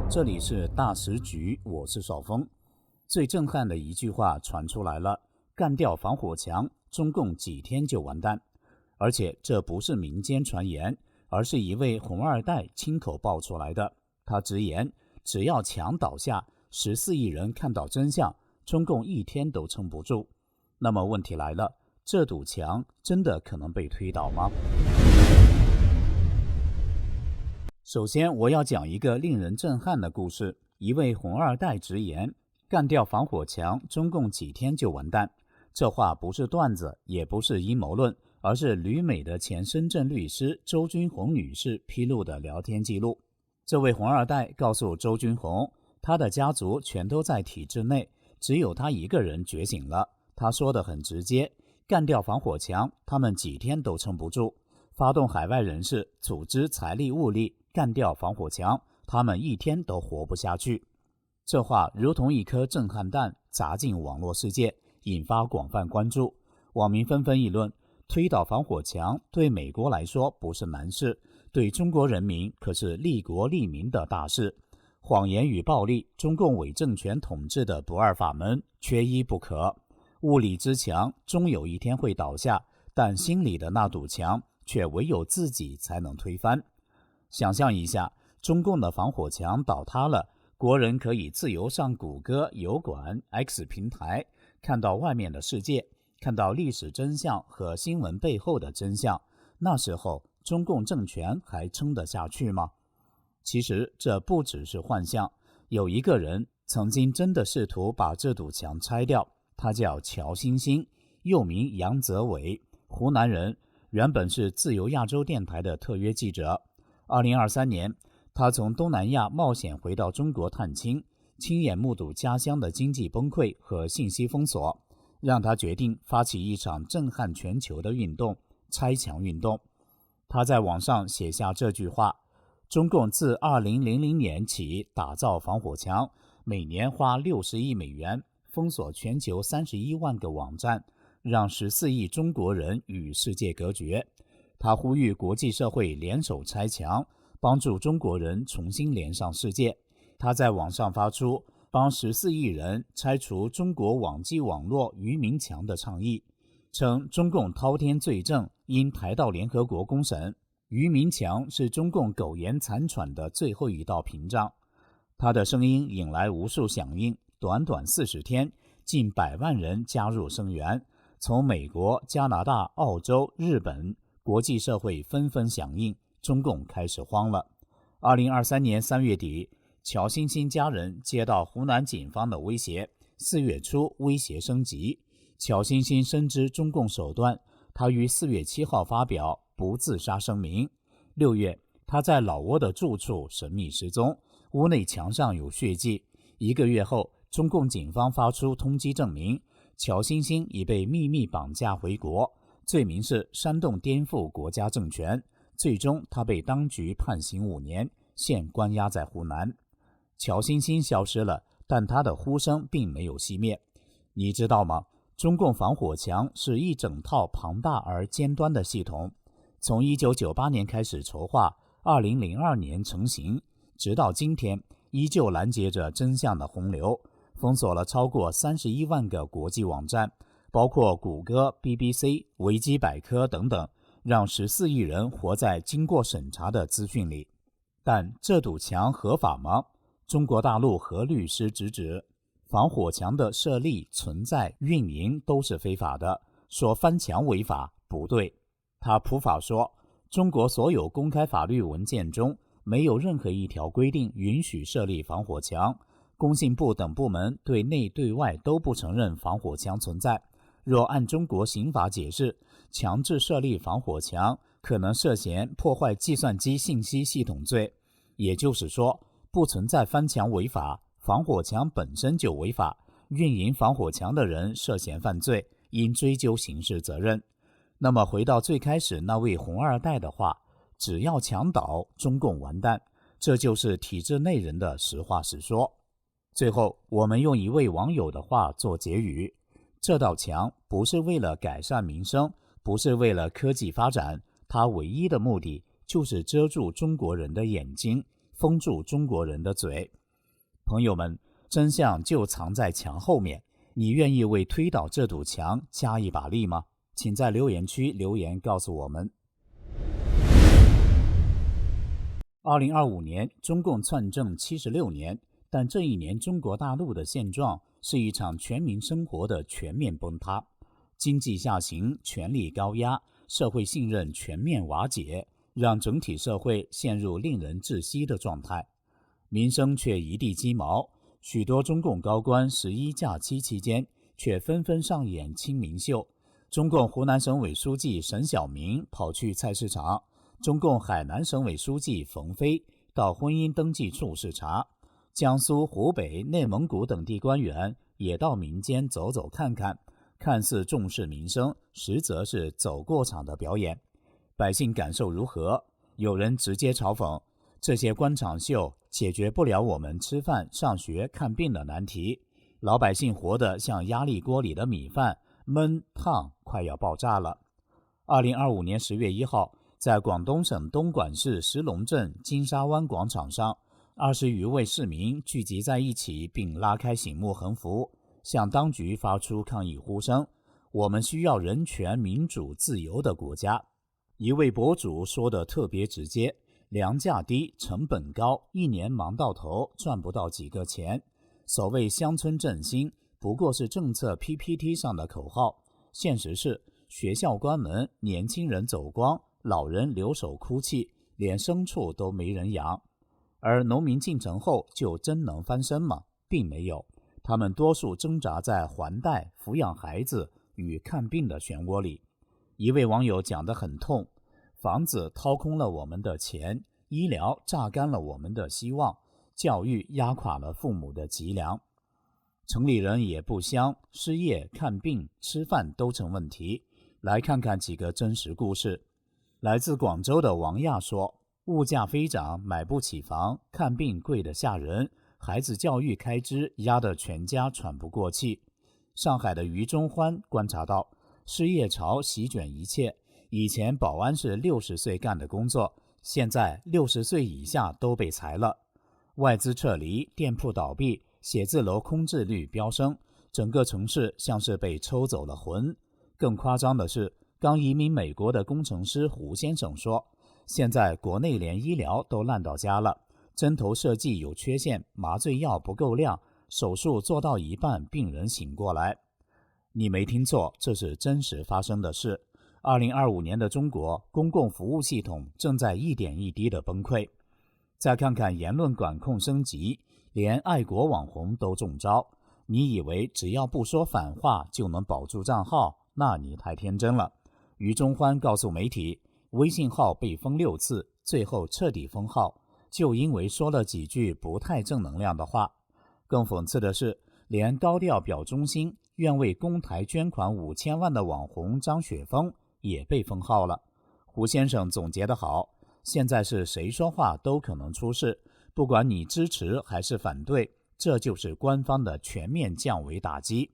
这里是大时局，我是邵峰。最震撼的一句话传出来了，干掉防火墙，中共几天就完蛋。而且这不是民间传言，而是一位红二代亲口爆出来的。他直言，只要墙倒下，14亿人看到真相，中共一天都撑不住。那么问题来了，这堵墙真的可能被推倒吗？首先，我要讲一个令人震撼的故事。一位红二代直言，干掉防火墙，中共几天就完蛋。这话不是段子，也不是阴谋论，而是旅美的前深圳律师周君红女士披露的聊天记录。这位红二代告诉周君红，他的家族全都在体制内，只有他一个人觉醒了。他说得很直接，干掉防火墙，他们几天都撑不住。发动海外人士组织财力物力干掉防火墙，他们一天都活不下去。这话如同一颗震撼弹砸进网络世界，引发广泛关注。网民纷纷议论，推倒防火墙对美国来说不是难事，对中国人民可是利国利民的大事。谎言与暴力，中共伪政权统治的不二法门，缺一不可。物理之墙终有一天会倒下，但心里的那堵墙却唯有自己才能推翻。想象一下，中共的防火墙倒塌了，国人可以自由上谷歌、油管、X 平台，看到外面的世界，看到历史真相和新闻背后的真相。那时候，中共政权还撑得下去吗？其实这不只是幻象，有一个人曾经真的试图把这堵墙拆掉，他叫乔欣欣，又名杨泽伟，湖南人，原本是自由亚洲电台的特约记者。2023年，他从东南亚冒险回到中国探亲，亲眼目睹家乡的经济崩溃和信息封锁，让他决定发起一场震撼全球的运动——拆墙运动。他在网上写下这句话：中共自2000年起打造防火墙，每年花60亿美元，封锁全球31万个网站，让14亿中国人与世界隔绝。他呼吁国际社会联手拆墙，帮助中国人重新连上世界。他在网上发出帮14亿人拆除中国网际网络愚民墙的倡议，称中共滔天罪证应抬到联合国公审。愚民墙是中共苟延残喘的最后一道屏障。他的声音引来无数响应，短短40天，近100万人加入声援。从美国、加拿大、澳洲、日本，国际社会纷纷响应，中共开始慌了。2023年3月底，乔欣欣家人接到湖南警方的威胁，4月初威胁升级。乔欣欣深知中共手段，他于4月7号发表不自杀声明。6月，他在老挝的住处神秘失踪，屋内墙上有血迹。1个月后，中共警方发出通缉证明，乔欣欣已被秘密绑架回国，罪名是煽动颠覆国家政权。最终他被当局判刑5年，现关押在湖南。乔欣欣消失了，但他的呼声并没有熄灭。你知道吗？中共防火墙是一整套庞大而尖端的系统，从1998年开始筹划，2002年成型，直到今天依旧拦截着真相的洪流，封锁了超过31万个国际网站，包括谷歌、BBC、维基百科等等，让14亿人活在经过审查的资讯里。但这堵墙合法吗？中国大陆何律师直指，防火墙的设立、存在、运营都是非法的，说翻墙违法不对。他普法说，中国所有公开法律文件中没有任何一条规定允许设立防火墙，工信部等部门对内对外都不承认防火墙存在。若按中国刑法解释，强制设立防火墙可能涉嫌破坏计算机信息系统罪，也就是说，不存在翻墙违法，防火墙本身就违法，运营防火墙的人涉嫌犯罪，应追究刑事责任。那么回到最开始那位红二代的话，只要墙倒，中共完蛋，这就是体制内人的实话实说。最后，我们用一位网友的话做结语：这道墙不是为了改善民生，不是为了科技发展，它唯一的目的就是遮住中国人的眼睛，封住中国人的嘴。朋友们，真相就藏在墙后面，你愿意为推倒这堵墙加一把力吗？请在留言区留言告诉我们。2025年，中共篡政76年，但这一年中国大陆的现状是一场全民生活的全面崩塌，经济下行，权力高压，社会信任全面瓦解，让整体社会陷入令人窒息的状态。民生却一地鸡毛，许多中共高官11假期期间却纷纷上演清明秀。中共湖南省委书记沈晓明跑去菜市场，中共海南省委书记冯飞到婚姻登记处视察，江苏、湖北、内蒙古等地官员也到民间走走看看，看似重视民生，实则是走过场的表演。百姓感受如何？有人直接嘲讽，这些官场秀解决不了我们吃饭、上学、看病的难题，老百姓活得像压力锅里的米饭，闷烫，快要爆炸了。2025年10月1号，在广东省东莞市石龙镇金沙湾广场上，20余位市民聚集在一起，并拉开醒目横幅，向当局发出抗议呼声：我们需要人权、民主、自由的国家。一位博主说得特别直接，粮价低，成本高，一年忙到头，赚不到几个钱。所谓乡村振兴，不过是政策 PPT 上的口号，现实是学校关门，年轻人走光，老人留守哭泣，连牲畜都没人养。而农民进城后就真能翻身吗？并没有，他们多数挣扎在还贷、抚养孩子与看病的漩涡里。一位网友讲得很痛，房子掏空了我们的钱，医疗榨干了我们的希望，教育压垮了父母的脊梁。城里人也不香，失业、看病、吃饭都成问题。来看看几个真实故事。来自广州的王亚说，物价飞涨，买不起房，看病贵得吓人，孩子教育开支压得全家喘不过气。上海的余中欢观察到，失业潮席卷一切，以前保安是60岁干的工作，现在60岁以下都被裁了。外资撤离，店铺倒闭，写字楼空置率飙升，整个城市像是被抽走了魂。更夸张的是，刚移民美国的工程师胡先生说，现在国内连医疗都烂到家了，针头设计有缺陷，麻醉药不够量，手术做到一半病人醒过来。你没听错，这是真实发生的事。2025年的中国，公共服务系统正在一点一滴的崩溃。再看看言论管控升级，连爱国网红都中招。你以为只要不说反话就能保住账号？那你太天真了。余中欢告诉媒体，微信号被封6次，最后彻底封号，就因为说了几句不太正能量的话。更讽刺的是，连高调表忠心，愿为公台捐款5000万的网红张雪峰也被封号了。胡先生总结得好，现在是谁说话都可能出事，不管你支持还是反对，这就是官方的全面降维打击。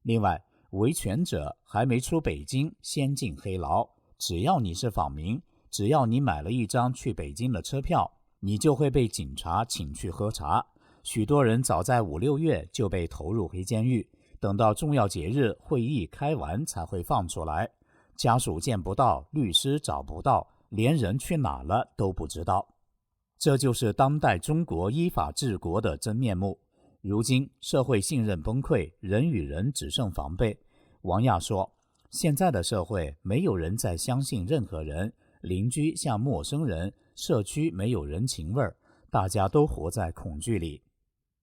另外，维权者还没出北京，先进黑牢。只要你是访民，只要你买了一张去北京的车票，你就会被警察请去喝茶。许多人早在5、6月就被投入黑监狱，等到重要节日会议开完才会放出来。家属见不到，律师找不到，连人去哪了都不知道。这就是当代中国依法治国的真面目。如今社会信任崩溃，人与人只剩防备。王亚说，现在的社会没有人再相信任何人，邻居像陌生人，社区没有人情味儿，大家都活在恐惧里。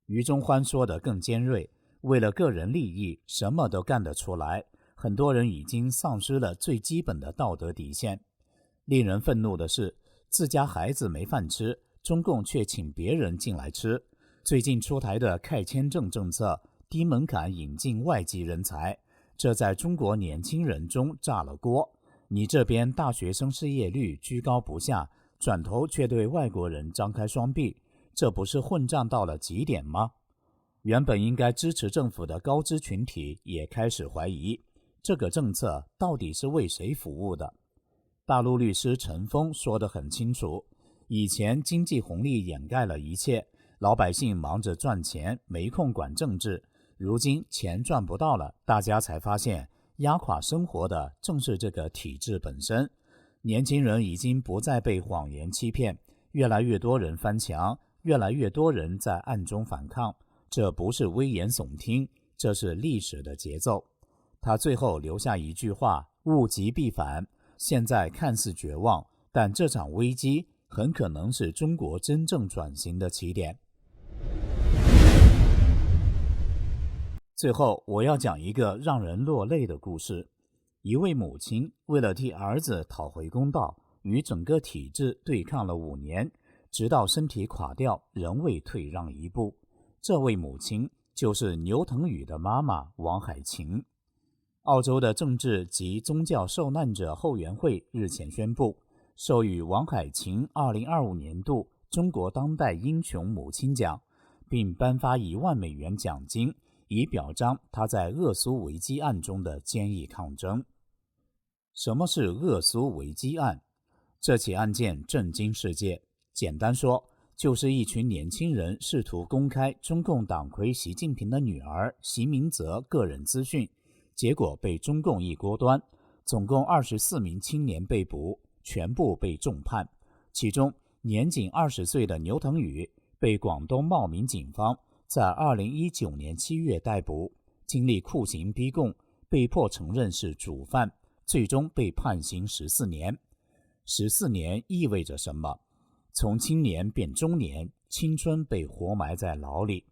余中欢说得更尖锐，为了个人利益什么都干得出来，很多人已经丧失了最基本的道德底线。令人愤怒的是，自家孩子没饭吃，中共却请别人进来吃。最近出台的开签证政策，低门槛引进外籍人才，这在中国年轻人中炸了锅。你这边大学生失业率居高不下，转头却对外国人张开双臂，这不是混账到了极点吗？原本应该支持政府的高知群体也开始怀疑，这个政策到底是为谁服务的？大陆律师陈峰说得很清楚，以前经济红利掩盖了一切，老百姓忙着赚钱，没空管政治。如今钱赚不到了，大家才发现压垮生活的正是这个体制本身。年轻人已经不再被谎言欺骗，越来越多人翻墙，越来越多人在暗中反抗。这不是危言耸听，这是历史的节奏。他最后留下一句话：物极必反。现在看似绝望，但这场危机很可能是中国真正转型的起点。最后，我要讲一个让人落泪的故事。一位母亲为了替儿子讨回公道，与整个体制对抗了5年，直到身体垮掉，仍未退让一步。这位母亲就是牛腾宇的妈妈王海琴。澳洲的政治及宗教受难者后援会日前宣布，授予王海琴2025年度中国当代英雄母亲奖，并颁发1万美元奖金，以表彰他在鄂苏维基案中的坚毅抗争。什么是鄂苏维基案？这起案件震惊世界。简单说，就是一群年轻人试图公开中共党魁习近平的女儿习明泽个人资讯，结果被中共一锅端，总共24名青年被捕，全部被重判。其中年仅20岁的牛腾宇被广东茂名警方在2019年7月逮捕，经历酷刑逼供，被迫承认是主犯，最终被判刑14年。14年意味着什么？从青年变中年，青春被活埋在牢里。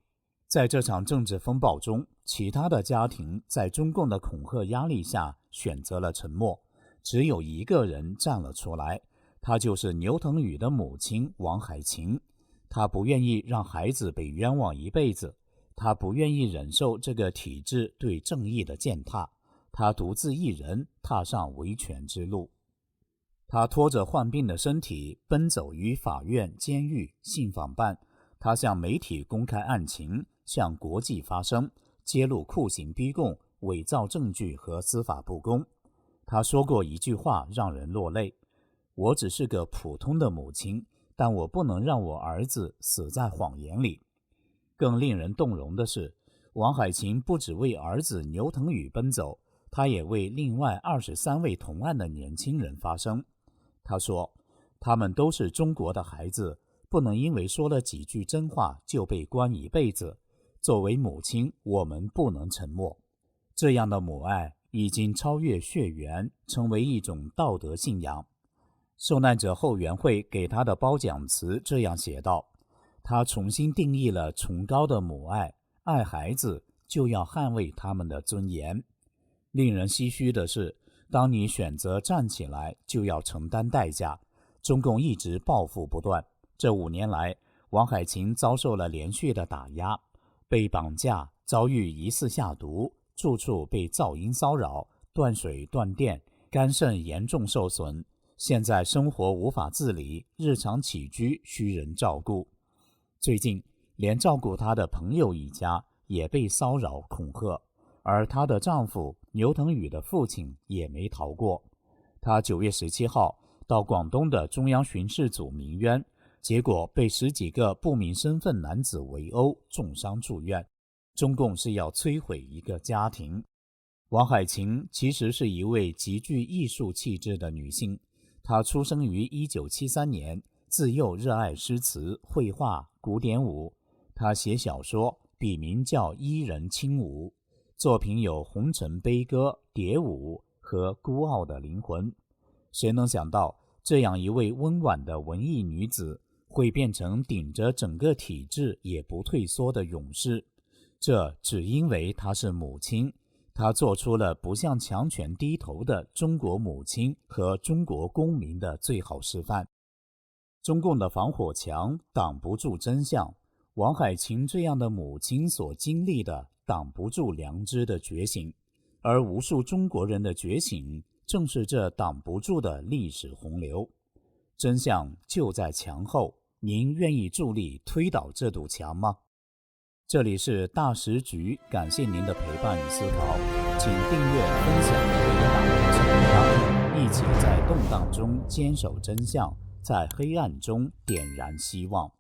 在这场政治风暴中，其他的家庭在中共的恐吓压力下选择了沉默，只有一个人站了出来，他就是牛腾宇的母亲王海琴。他不愿意让孩子被冤枉一辈子，他不愿意忍受这个体制对正义的践踏，他独自一人踏上维权之路。他拖着患病的身体奔走于法院、监狱、信访办，他向媒体公开案情，向国际发声，揭露酷刑逼供、伪造证据和司法不公。他说过一句话让人落泪：我只是个普通的母亲，但我不能让我儿子死在谎言里。更令人动容的是，王海琴不只为儿子牛腾宇奔走，他也为另外23位同案的年轻人发声。他说，他们都是中国的孩子，不能因为说了几句真话就被关一辈子。作为母亲，我们不能沉默。这样的母爱已经超越血缘，成为一种道德信仰。受难者后援会给他的褒奖词这样写道：他重新定义了崇高的母爱，爱孩子就要捍卫他们的尊严。令人唏嘘的是，当你选择站起来，就要承担代价。中共一直报复不断，这5年来，王海琴遭受了连续的打压，被绑架，遭遇疑似下毒，住处被噪音骚扰，断水断电，肝肾严重受损。现在生活无法自理，日常起居需人照顾。最近，连照顾她的朋友一家也被骚扰恐吓，而她的丈夫牛腾宇的父亲也没逃过。他9月17号到广东的中央巡视组鸣冤，结果被10几个不明身份男子围殴，重伤住院。中共是要摧毁一个家庭。王海琴其实是一位极具艺术气质的女性，她出生于1973年，自幼热爱诗词、绘画、古典舞。她写小说，笔名叫伊人轻舞，作品有《红尘悲歌》、《蝶舞》和《孤傲的灵魂》。谁能想到，这样一位温婉的文艺女子，会变成顶着整个体制也不退缩的勇士？这只因为她是母亲，她做出了不向强权低头的中国母亲和中国公民的最好示范。中共的防火墙挡不住真相，王海琴这样的母亲所经历的挡不住良知的觉醒，而无数中国人的觉醒正是这挡不住的历史洪流。真相就在墙后，您愿意助力推倒这堵墙吗？这里是大时局，感谢您的陪伴与思考，请订阅分享伟大的成长，一起在动荡中坚守真相，在黑暗中点燃希望。